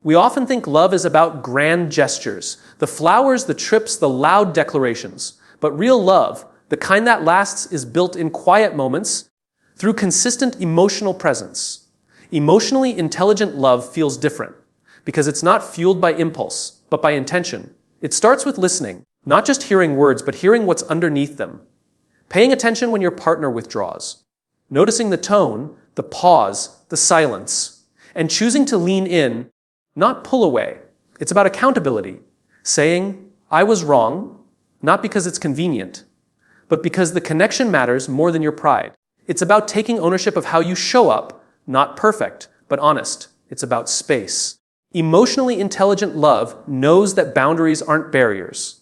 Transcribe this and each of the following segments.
We often think love is about grand gestures, the flowers, the trips, the loud declarations. But real love, the kind that lasts, is built in quiet moments through consistent emotional presence. Emotionally intelligent love feels different because it's not fueled by impulse, but by intention. It starts with listening, not just hearing words, but hearing what's underneath them. Paying attention when your partner withdraws. Noticing the tone, the pause, the silence, and choosing to lean in, not pull away. It's about accountability, saying, I was wrong, not because it's convenient, but because the connection matters more than your pride. It's about taking ownership of how you show up, not perfect, but honest. It's about space. Emotionally intelligent love knows that boundaries aren't barriers.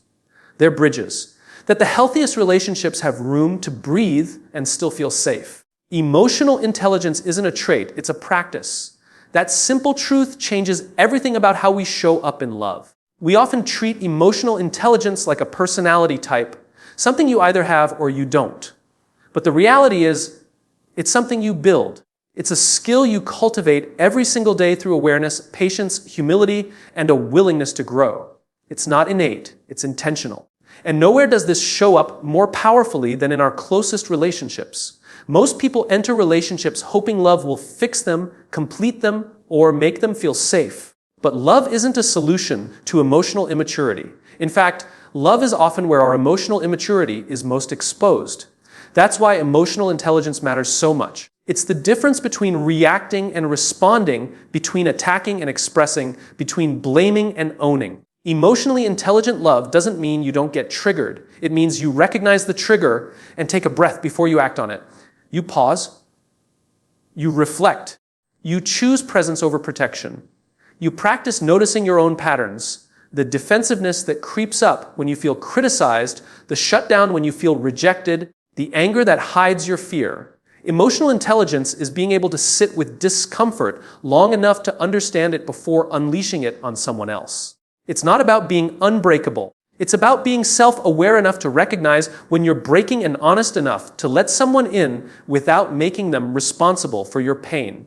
They're bridges. That the healthiest relationships have room to breathe and still feel safe. Emotional intelligence isn't a trait, it's a practice. That simple truth changes everything about how we show up in love. We often treat emotional intelligence like a personality type, something you either have or you don't. But the reality is, it's something you build. It's a skill you cultivate every single day through awareness, patience, humility, and a willingness to grow. It's not innate, it's intentional. And nowhere does this show up more powerfully than in our closest relationships. Most people enter relationships hoping love will fix them, complete them, or make them feel safe. But love isn't a solution to emotional immaturity. In fact, love is often where our emotional immaturity is most exposed. That's why emotional intelligence matters so much. It's the difference between reacting and responding, between attacking and expressing, between blaming and owning. Emotionally intelligent love doesn't mean you don't get triggered. It means you recognize the trigger and take a breath before you act on it. You pause. You reflect. You choose presence over protection. You practice noticing your own patterns, the defensiveness that creeps up when you feel criticized, the shutdown when you feel rejected, the anger that hides your fear. Emotional intelligence is being able to sit with discomfort long enough to understand it before unleashing it on someone else. It's not about being unbreakable. It's about being self-aware enough to recognize when you're breaking and honest enough to let someone in without making them responsible for your pain.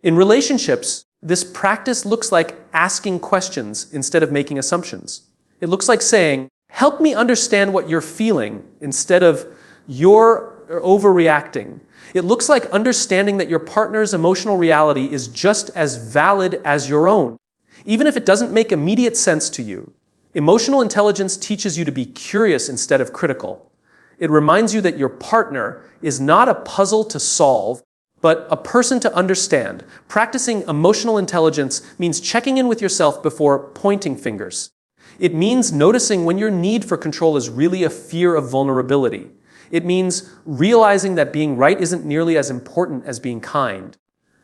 In relationships, this practice looks like asking questions instead of making assumptions. It looks like saying, help me understand what you're feeling instead of you're overreacting. It looks like understanding that your partner's emotional reality is just as valid as your own, even if it doesn't make immediate sense to you. Emotional intelligence teaches you to be curious instead of critical. It reminds you that your partner is not a puzzle to solve, but a person to understand. Practicing emotional intelligence means checking in with yourself before pointing fingers. It means noticing when your need for control is really a fear of vulnerability. It means realizing that being right isn't nearly as important as being kind.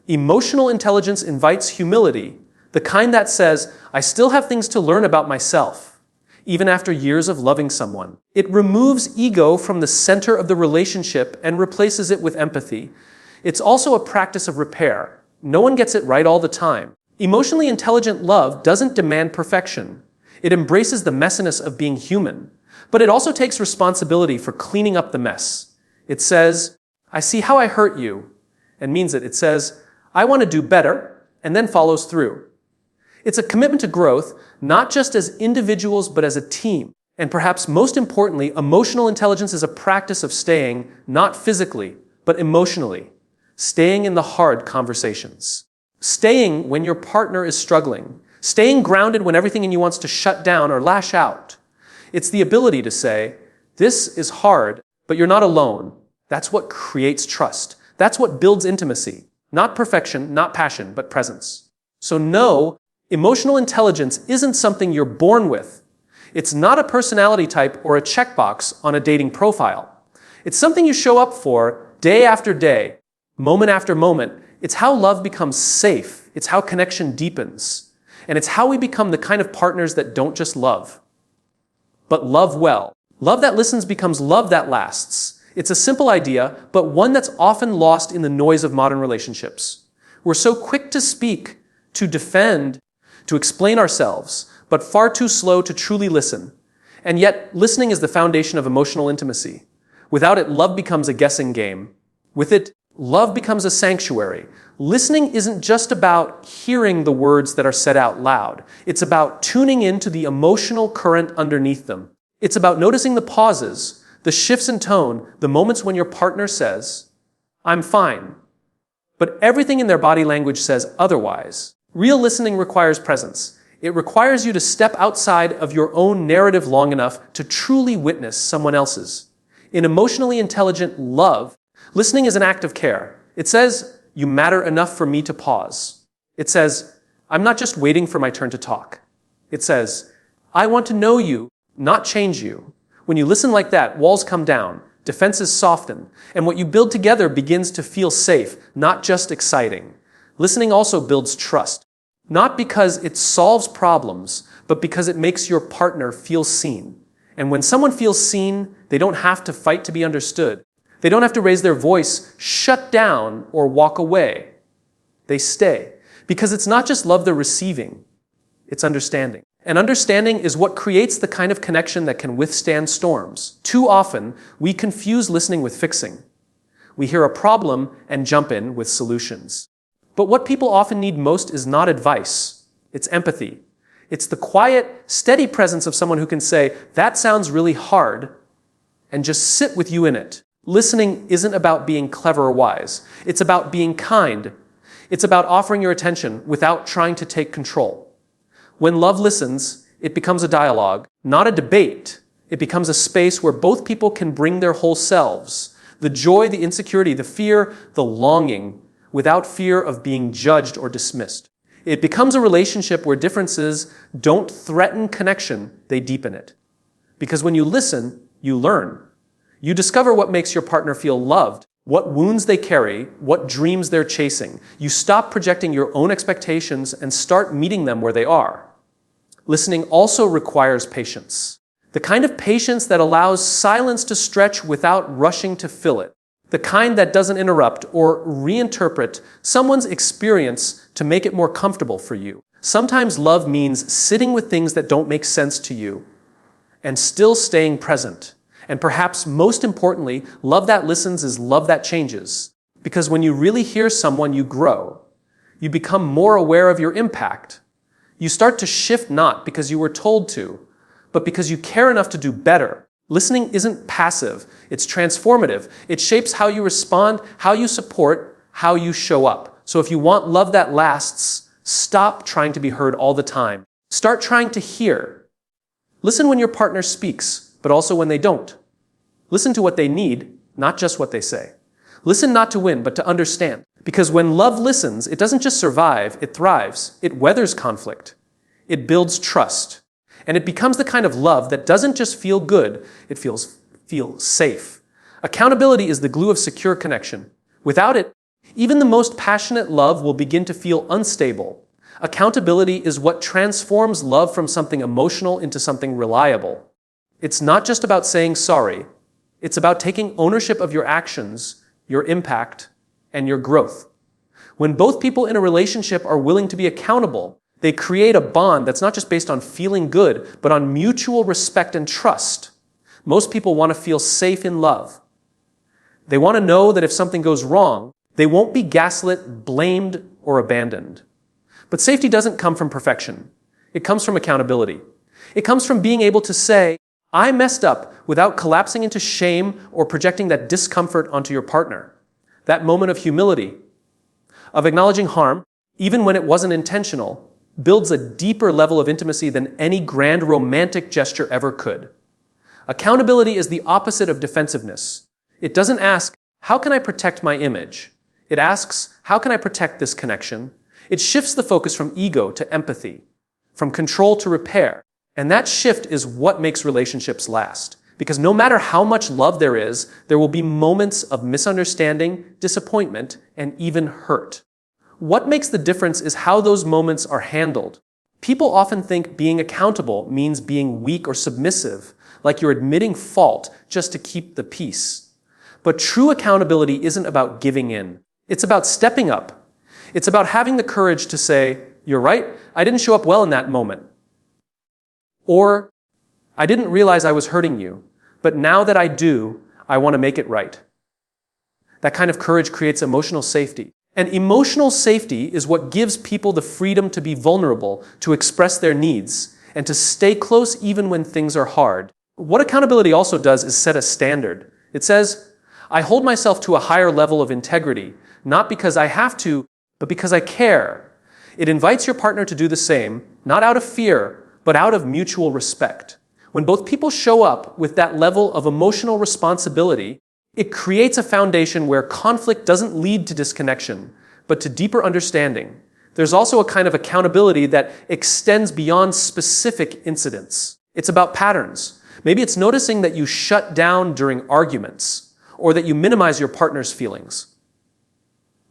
Emotional intelligence invites humility, the kind that says, I still have things to learn about myself, even after years of loving someone. It removes ego from the center of the relationship and replaces it with empathy. It's also a practice of repair. No one gets it right all the time. Emotionally intelligent love doesn't demand perfection. It embraces the messiness of being human, but it also takes responsibility for cleaning up the mess. It says, I see how I hurt you, and means it. It says, I want to do better, and then follows through. It's a commitment to growth, not just as individuals, but as a team. And perhaps most importantly, emotional intelligence is a practice of staying, not physically, but emotionally. Staying in the hard conversations. Staying when your partner is struggling. Staying grounded when everything in you wants to shut down or lash out. It's the ability to say, this is hard, but you're not alone. That's what creates trust. That's what builds intimacy. Not perfection, not passion, but presence. So no, emotional intelligence isn't something you're born with. It's not a personality type or a checkbox on a dating profile. It's something you show up for day after day, moment after moment. It's how love becomes safe. It's how connection deepens. And it's how we become the kind of partners that don't just love, but love well. Love that listens becomes love that lasts. It's a simple idea, but one that's often lost in the noise of modern relationships. We're so quick to speak, to defend, to explain ourselves, but far too slow to truly listen. And yet, listening is the foundation of emotional intimacy. Without it, love becomes a guessing game. With it, Love becomes a sanctuary. Listening isn't just about hearing the words that are said out loud. It's about tuning into the emotional current underneath them. It's about noticing the pauses, the shifts in tone, the moments when your partner says, "I'm fine," but everything in their body language says otherwise. Real listening requires presence. It requires you to step outside of your own narrative long enough to truly witness someone else's. In emotionally intelligent love, listening is an act of care. It says, "You matter enough for me to pause." It says, "I'm not just waiting for my turn to talk." It says, "I want to know you, not change you." When you listen like that, walls come down, defenses soften, and what you build together begins to feel safe, not just exciting. Listening also builds trust. Not because it solves problems, but because it makes your partner feel seen. And when someone feels seen, they don't have to fight to be understood. They don't have to raise their voice, shut down, or walk away. They stay. Because it's not just love they're receiving, it's understanding. And understanding is what creates the kind of connection that can withstand storms. Too often, we confuse listening with fixing. We hear a problem and jump in with solutions. But what people often need most is not advice, it's empathy. It's the quiet, steady presence of someone who can say, "That sounds really hard," and just sit with you in it. Listening isn't about being clever or wise. It's about being kind. It's about offering your attention without trying to take control. When love listens, it becomes a dialogue, not a debate. It becomes a space where both people can bring their whole selves, the joy, the insecurity, the fear, the longing, without fear of being judged or dismissed. It becomes a relationship where differences don't threaten connection, they deepen it. Because when you listen, you learn. You discover what makes your partner feel loved, what wounds they carry, what dreams they're chasing. You stop projecting your own expectations and start meeting them where they are. Listening also requires patience. The kind of patience that allows silence to stretch without rushing to fill it. The kind that doesn't interrupt or reinterpret someone's experience to make it more comfortable for you. Sometimes love means sitting with things that don't make sense to you and still staying present. And perhaps most importantly, love that listens is love that changes. Because when you really hear someone, you grow. You become more aware of your impact. You start to shift not because you were told to, but because you care enough to do better. Listening isn't passive, it's transformative. It shapes how you respond, how you support, how you show up. So if you want love that lasts, stop trying to be heard all the time. Start trying to hear. Listen when your partner speaks, but also when they don't. Listen to what they need, not just what they say. Listen not to win, but to understand. Because when love listens, it doesn't just survive, it thrives. It weathers conflict. It builds trust. And it becomes the kind of love that doesn't just feel good, it feels safe. Accountability is the glue of secure connection. Without it, even the most passionate love will begin to feel unstable. Accountability is what transforms love from something emotional into something reliable. It's not just about saying sorry. It's about taking ownership of your actions, your impact, and your growth. When both people in a relationship are willing to be accountable, they create a bond that's not just based on feeling good, but on mutual respect and trust. Most people want to feel safe in love. They want to know that if something goes wrong, they won't be gaslit, blamed, or abandoned. But safety doesn't come from perfection. It comes from accountability. It comes from being able to say, "I messed up," without collapsing into shame or projecting that discomfort onto your partner. That moment of humility, of acknowledging harm, even when it wasn't intentional, builds a deeper level of intimacy than any grand romantic gesture ever could. Accountability is the opposite of defensiveness. It doesn't ask, "How can I protect my image?" It asks, "How can I protect this connection?" It shifts the focus from ego to empathy, from control to repair. And that shift is what makes relationships last. Because no matter how much love there is, there will be moments of misunderstanding, disappointment, and even hurt. What makes the difference is how those moments are handled. People often think being accountable means being weak or submissive, like you're admitting fault just to keep the peace. But true accountability isn't about giving in. It's about stepping up. It's about having the courage to say, "You're right, I didn't show up well in that moment." Or, "I didn't realize I was hurting you, but now that I do, I want to make it right." That kind of courage creates emotional safety. And emotional safety is what gives people the freedom to be vulnerable, to express their needs, and to stay close even when things are hard. What accountability also does is set a standard. It says, I hold myself to a higher level of integrity, not because I have to, but because I care. It invites your partner to do the same, not out of fear, but out of mutual respect. When both people show up with that level of emotional responsibility, it creates a foundation where conflict doesn't lead to disconnection, but to deeper understanding. There's also a kind of accountability that extends beyond specific incidents. It's about patterns. Maybe it's noticing that you shut down during arguments, or that you minimize your partner's feelings,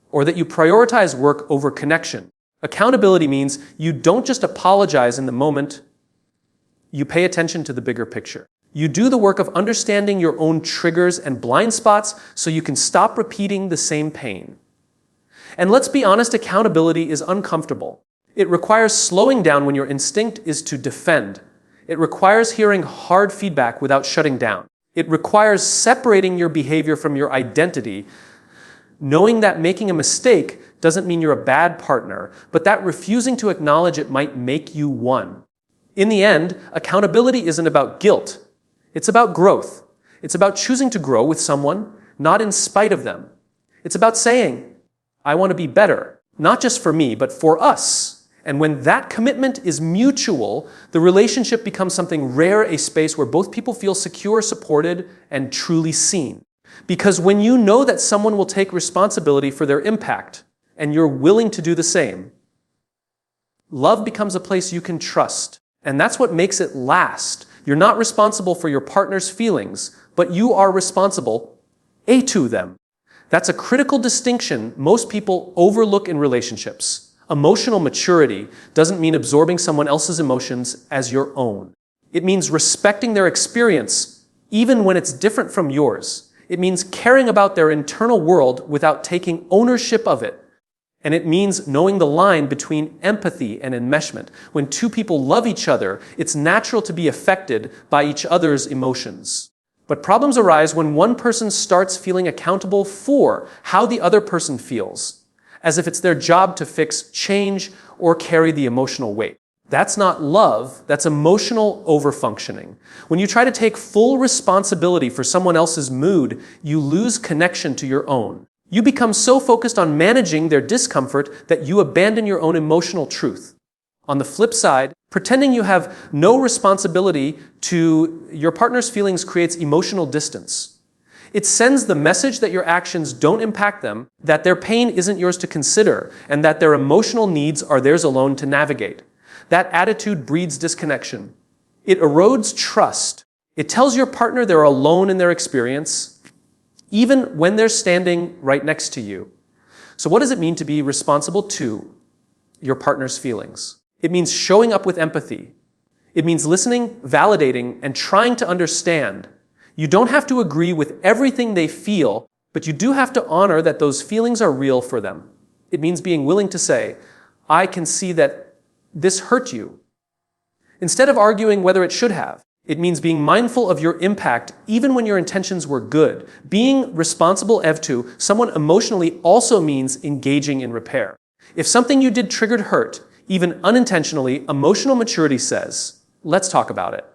or that you prioritize work over connection. Accountability means you don't just apologize in the moment, you pay attention to the bigger picture. You do the work of understanding your own triggers and blind spots so you can stop repeating the same pain. And let's be honest, accountability is uncomfortable. It requires slowing down when your instinct is to defend. It requires hearing hard feedback without shutting down. It requires separating your behavior from your identity, knowing that making a mistake doesn't mean you're a bad partner, but that refusing to acknowledge it might make you one. In the end, accountability isn't about guilt. It's about growth. It's about choosing to grow with someone, not in spite of them. It's about saying, I want to be better, not just for me, but for us. And when that commitment is mutual, the relationship becomes something rare, a space where both people feel secure, supported, and truly seen. Because when you know that someone will take responsibility for their impact, and you're willing to do the same, love becomes a place you can trust. And that's what makes it last. You're not responsible for your partner's feelings, but you are responsible to them. That's a critical distinction most people overlook in relationships. Emotional maturity doesn't mean absorbing someone else's emotions as your own. It means respecting their experience, even when it's different from yours. It means caring about their internal world without taking ownership of it. And it means knowing the line between empathy and enmeshment. When two people love each other, it's natural to be affected by each other's emotions. But problems arise when one person starts feeling accountable for how the other person feels, as if it's their job to fix, change, or carry the emotional weight. That's not love, that's emotional overfunctioning. When you try to take full responsibility for someone else's mood, you lose connection to your own. You become so focused on managing their discomfort that you abandon your own emotional truth. On the flip side, pretending you have no responsibility to your partner's feelings creates emotional distance. It sends the message that your actions don't impact them, that their pain isn't yours to consider, and that their emotional needs are theirs alone to navigate. That attitude breeds disconnection. It erodes trust. It tells your partner they're alone in their experience, even when they're standing right next to you. So what does it mean to be responsible to your partner's feelings? It means showing up with empathy. It means listening, validating, and trying to understand. You don't have to agree with everything they feel, but you do have to honor that those feelings are real for them. It means being willing to say, I can see that this hurt you, instead of arguing whether it should have. It means being mindful of your impact even when your intentions were good. Being responsible to someone emotionally also means engaging in repair. If something you did triggered hurt, even unintentionally, emotional maturity says, let's talk about it.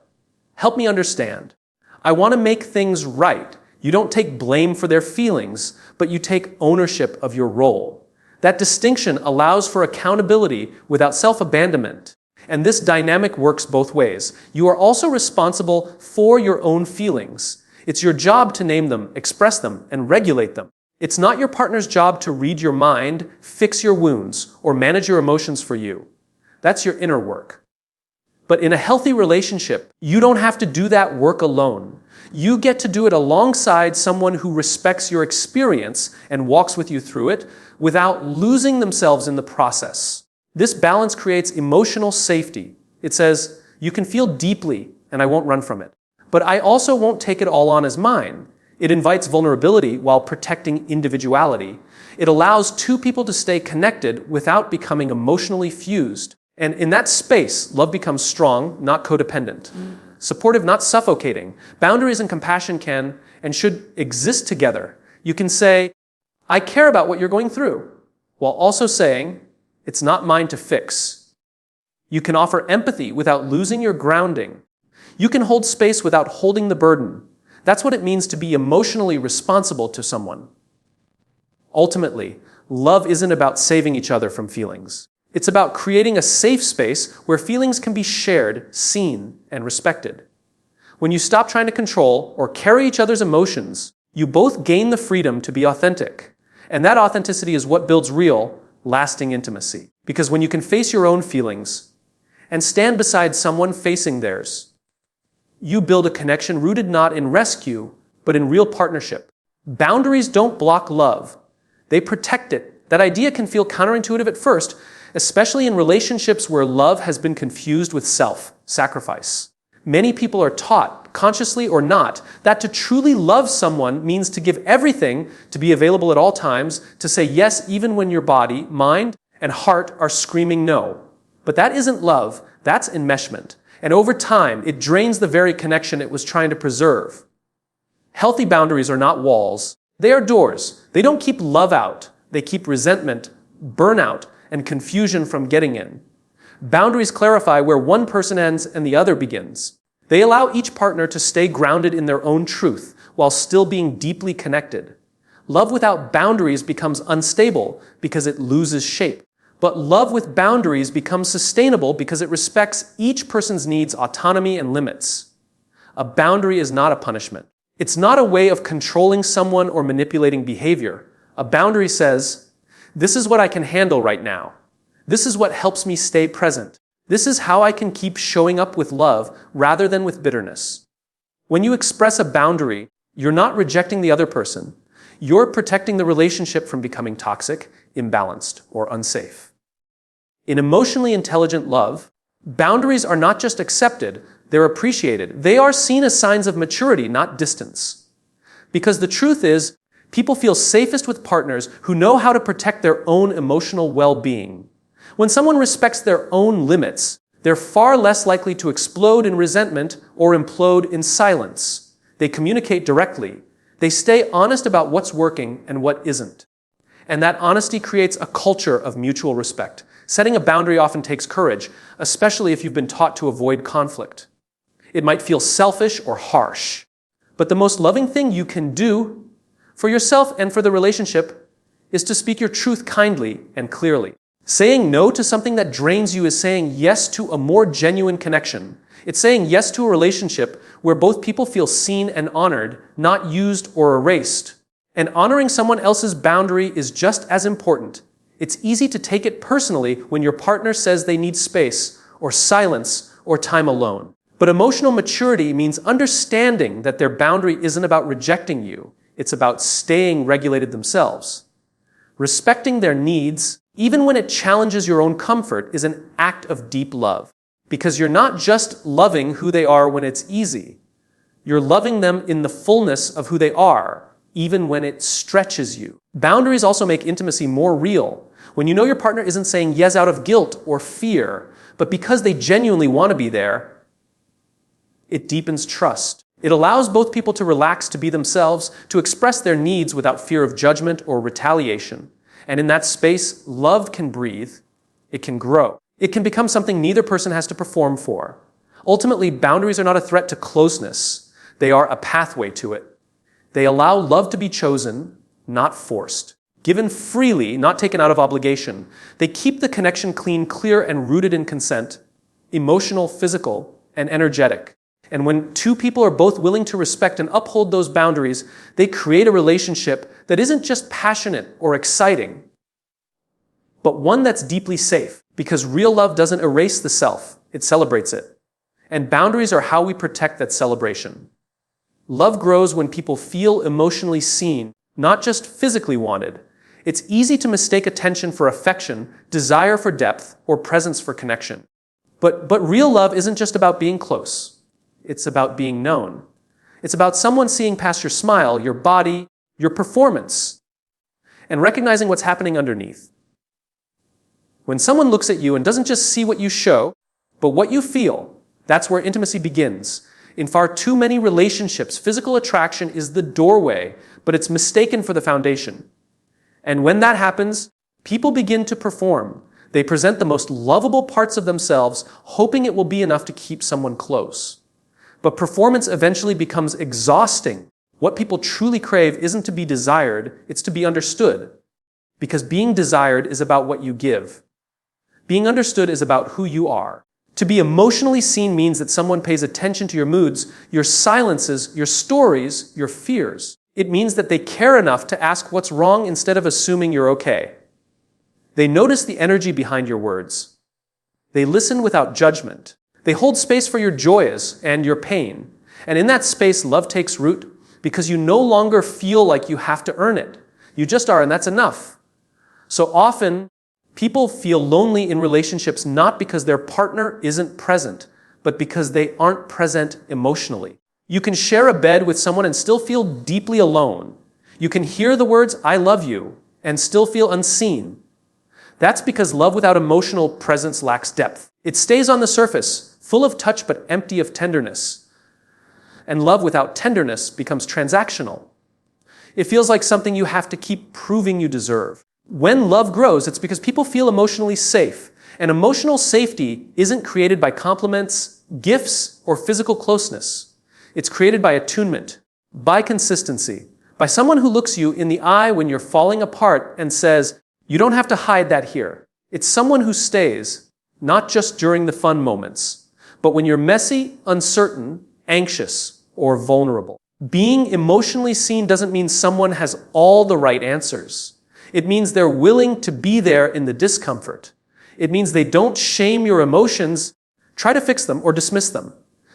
Help me understand. I want to make things right. You don't take blame for their feelings, but you take ownership of your role. That distinction allows for accountability without self-abandonment. And this dynamic works both ways. You are also responsible for your own feelings. It's your job to name them, express them, and regulate them. It's not your partner's job to read your mind, fix your wounds, or manage your emotions for you. That's your inner work. But in a healthy relationship, you don't have to do that work alone. You get to do it alongside someone who respects your experience and walks with you through it without losing themselves in the process. This balance creates emotional safety. It says, you can feel deeply and I won't run from it. But I also won't take it all on as mine. It invites vulnerability while protecting individuality. It allows two people to stay connected without becoming emotionally fused. And in that space, love becomes strong, not codependent. Supportive, not suffocating. Boundaries and compassion can and should exist together. You can say, I care about what you're going through, while also saying, it's not mine to fix. You can offer empathy without losing your grounding. You can hold space without holding the burden. That's what it means to be emotionally responsible to someone. Ultimately, love isn't about saving each other from feelings. It's about creating a safe space where feelings can be shared, seen, and respected. When you stop trying to control or carry each other's emotions, you both gain the freedom to be authentic. And that authenticity is what builds real, lasting intimacy. Because when you can face your own feelings and stand beside someone facing theirs, you build a connection rooted not in rescue, but in real partnership. Boundaries don't block love. They protect it. That idea can feel counterintuitive at first, especially in relationships where love has been confused with self-sacrifice. Many people are taught, consciously or not, that to truly love someone means to give everything, to be available at all times, to say yes even when your body, mind, and heart are screaming no. But that isn't love, that's enmeshment. And over time, it drains the very connection it was trying to preserve. Healthy boundaries are not walls. They are doors. They don't keep love out. They keep resentment, burnout, and confusion from getting in. Boundaries clarify where one person ends and the other begins. They allow each partner to stay grounded in their own truth while still being deeply connected. Love without boundaries becomes unstable because it loses shape. But love with boundaries becomes sustainable because it respects each person's needs, autonomy, and limits. A boundary is not a punishment. It's not a way of controlling someone or manipulating behavior. A boundary says, this is what I can handle right now. This is what helps me stay present. This is how I can keep showing up with love rather than with bitterness. When you express a boundary, you're not rejecting the other person. You're protecting the relationship from becoming toxic, imbalanced, or unsafe. In emotionally intelligent love, boundaries are not just accepted, they're appreciated. They are seen as signs of maturity, not distance. Because the truth is, people feel safest with partners who know how to protect their own emotional well-being. When someone respects their own limits, they're far less likely to explode in resentment or implode in silence. They communicate directly. They stay honest about what's working and what isn't. And that honesty creates a culture of mutual respect. Setting a boundary often takes courage, especially if you've been taught to avoid conflict. It might feel selfish or harsh. But the most loving thing you can do for yourself and for the relationship is to speak your truth kindly and clearly. Saying no to something that drains you is saying yes to a more genuine connection. It's saying yes to a relationship where both people feel seen and honored, not used or erased. And honoring someone else's boundary is just as important. It's easy to take it personally when your partner says they need space, or silence, or time alone. But emotional maturity means understanding that their boundary isn't about rejecting you. It's about staying regulated themselves. Respecting their needs, even when it challenges your own comfort, is an act of deep love. Because you're not just loving who they are when it's easy. You're loving them in the fullness of who they are, even when it stretches you. Boundaries also make intimacy more real. When you know your partner isn't saying yes out of guilt or fear, but because they genuinely want to be there, it deepens trust. It allows both people to relax, to be themselves, to express their needs without fear of judgment or retaliation. And in that space, love can breathe. It can grow. It can become something neither person has to perform for. Ultimately, boundaries are not a threat to closeness. They are a pathway to it. They allow love to be chosen, not forced. Given freely, not taken out of obligation. They keep the connection clean, clear, and rooted in consent, emotional, physical, and energetic. And when two people are both willing to respect and uphold those boundaries, they create a relationship that isn't just passionate or exciting, but one that's deeply safe. Because real love doesn't erase the self, it celebrates it. And boundaries are how we protect that celebration. Love grows when people feel emotionally seen, not just physically wanted. It's easy to mistake attention for affection, desire for depth, or presence for connection. But real love isn't just about being close. It's about being known. It's about someone seeing past your smile, your body, your performance, and recognizing what's happening underneath. When someone looks at you and doesn't just see what you show, but what you feel, that's where intimacy begins. In far too many relationships, physical attraction is the doorway, but it's mistaken for the foundation. And when that happens, people begin to perform. They present the most lovable parts of themselves, hoping it will be enough to keep someone close. But performance eventually becomes exhausting. What people truly crave isn't to be desired, it's to be understood. Because being desired is about what you give. Being understood is about who you are. To be emotionally seen means that someone pays attention to your moods, your silences, your stories, your fears. It means that they care enough to ask what's wrong instead of assuming you're okay. They notice the energy behind your words. They listen without judgment. They hold space for your joys and your pain. And in that space, love takes root because you no longer feel like you have to earn it. You just are, and that's enough. So often, people feel lonely in relationships not because their partner isn't present, but because they aren't present emotionally. You can share a bed with someone and still feel deeply alone. You can hear the words, "I love you," and still feel unseen. That's because love without emotional presence lacks depth. It stays on the surface, full of touch but empty of tenderness. And love without tenderness becomes transactional. It feels like something you have to keep proving you deserve. When love grows, it's because people feel emotionally safe. And emotional safety isn't created by compliments, gifts, or physical closeness. It's created by attunement, by consistency, by someone who looks you in the eye when you're falling apart and says, "You don't have to hide that here." It's someone who stays, not just during the fun moments, but when you're messy, uncertain, anxious, or vulnerable. Being emotionally seen doesn't mean someone has all the right answers. It means they're willing to be there in the discomfort. It means they don't shame your emotions, try to fix them, or dismiss them.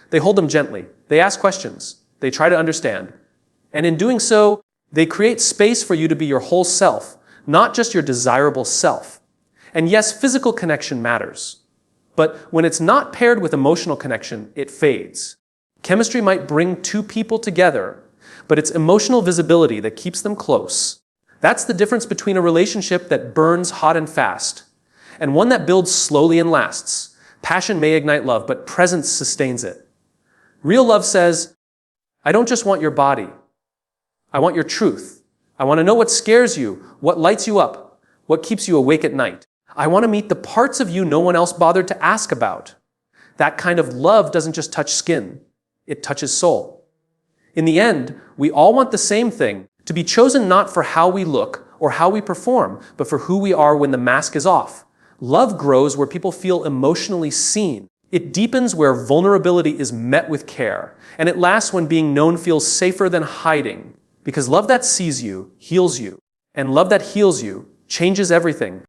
They hold them gently. They ask questions. They try to understand. And in doing so, they create space for you to be your whole self, not just your desirable self. And yes, physical connection matters. But when it's not paired with emotional connection, it fades. Chemistry might bring two people together, but it's emotional visibility that keeps them close. That's the difference between a relationship that burns hot and fast and one that builds slowly and lasts. Passion may ignite love, but presence sustains it. Real love says, "I don't just want your body. I want your truth. I want to know what scares you, what lights you up, what keeps you awake at night. I want to meet the parts of you no one else bothered to ask about." That kind of love doesn't just touch skin. It touches soul. In the end, we all want the same thing, to be chosen not for how we look or how we perform, but for who we are when the mask is off. Love grows where people feel emotionally seen. It deepens where vulnerability is met with care. And it lasts when being known feels safer than hiding. Because love that sees you heals you. And love that heals you changes everything.